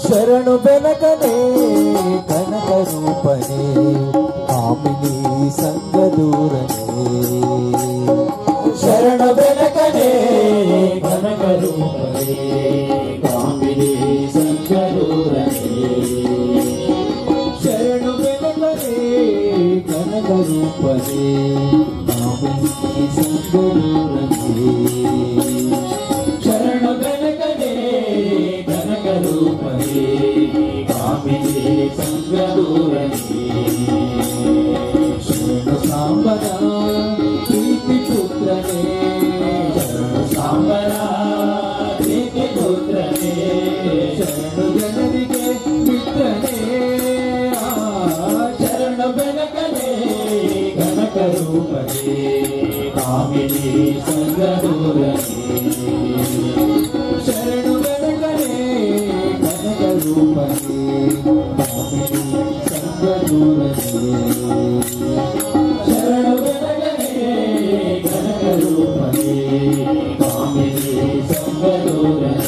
ಶರಣು ಬೆನಕನೆ ಕನಕ ರೂಪನೆ ಕಾಮಿನಿ ಸಂಗದೂರನೆ ಶರಣು ಬೆನಕನೆ ಕನಕ ರೂಪನೆ ಕಾಮಿನಿ ಸಂಗದೂರನೆ ಶರಣು ಬೆನಕನೆ ಕನಕ ರೂಪನೆ ಕಾಮಿನಿ ಸಂಗದೂರನೆ ಶರಣು ಬೆನಕನೆ ಕನಕ ರೂಪನೆ ಕಾಮಿನಿ ಸಂಗದೂರನೆ ಶರಣು ಸಾಂಬರ ಪ್ರೀತಿ ಪುತ್ರನೇ ಶರಣು ಸಾಂಬರ ಪ್ರೀತಿ ಪುತ್ರನೇ ಶರಣು ಜನರಿಗೆ ಮಿತ್ರನೇ ಶರಣು ಬೆನಕನೆ ಕನಕ ರೂಪನೆ ಕಾಮಿನಿ ಸಂಗದೂರನೆ ಶರಣು ಬೆನಕನೆ ಕನಕ ರೂಪನೆ ಕಾಮಿನಿ ಸಂಗದೂರನೆ ಶರಣು ಬೆನಕನೆ ಕನಕ ರೂಪನೆ ಕಾಮಿನಿ ಸಂಗದೂರನೆ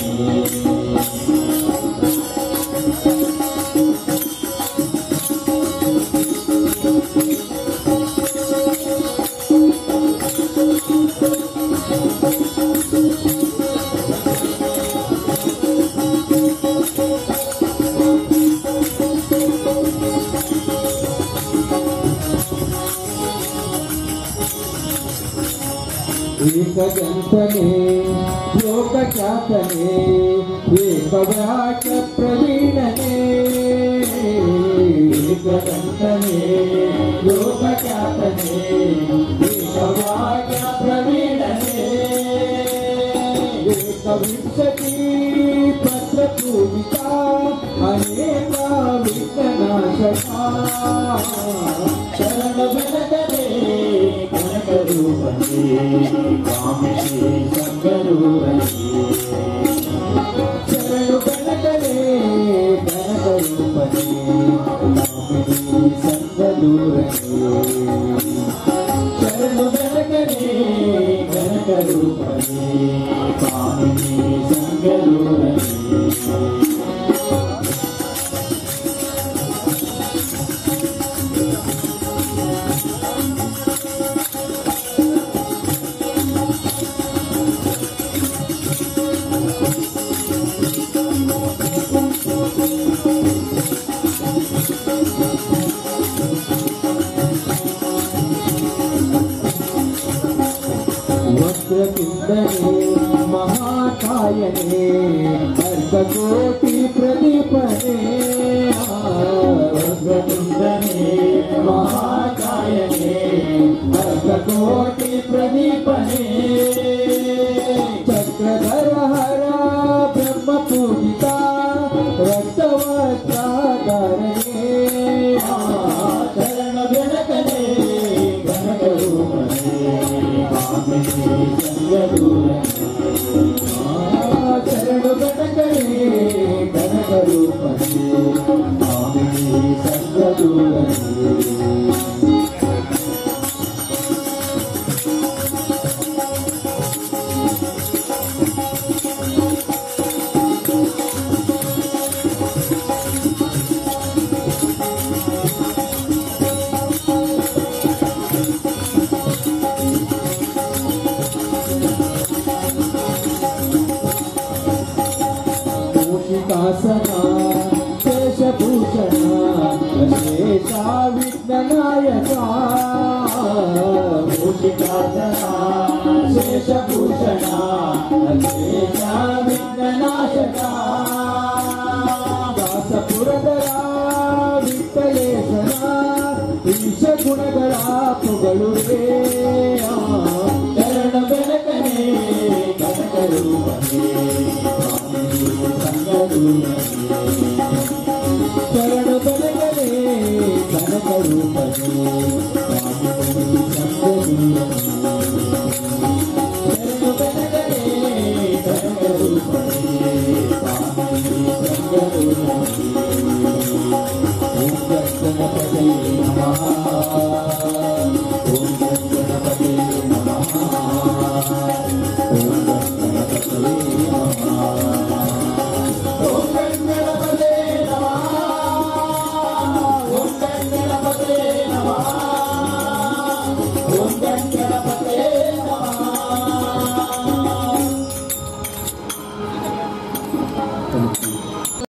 ಏಕಗಂತನೆ ಲೋಕಖ್ಯಾತನೆ ಏಕವ್ಯಾಚ ಪ್ರವೀಣನೆ ಏಕಗಂತನೆ ಲೋಕಖ್ಯಾತನೆ ಏಕವ್ಯಾಚ ಪ್ರವೀಣನೆ ಏಕವಿಂಶತಿ ಪತ್ರ ಪೂಜಿತ ಅನೇಕ ವಿಘ್ನನಾಶಕ ಶರಣು ಬೆನಕನೆ ಕನಕ ರೂಪನೆ ಕಾಮಿನಿ ಸಂಗದೂರನೆ ಶರಣು ಬೆನಕನೆ ಕನಕ ರೂಪನೆ ಕಾಮಿನಿ ಸಂಗದೂರನೆ ಶರಣು ಬೆನಕನೆ ಕನಕ ರೂಪನೆ ಕಾಮಿನಿ ಸಂಗದೂರನೆ वक्रतुंडने महाकायने अर्धकोटि प्रदीपने वक्रतुंडने महाकायने अर्धकोटि प्रदीपने चक्रधर हर ब्रह्म पूजिता रक्तवस्त्राधरणे शरण बेनकने कनक रूपने कामिनी संगदूरने शरण बेनकने कनक रूपने कामिनी संगदूरने मूषिकासना शेषभूषणा शेषा विघ्ननायका मूषिकासना शेषभूषणा शेषा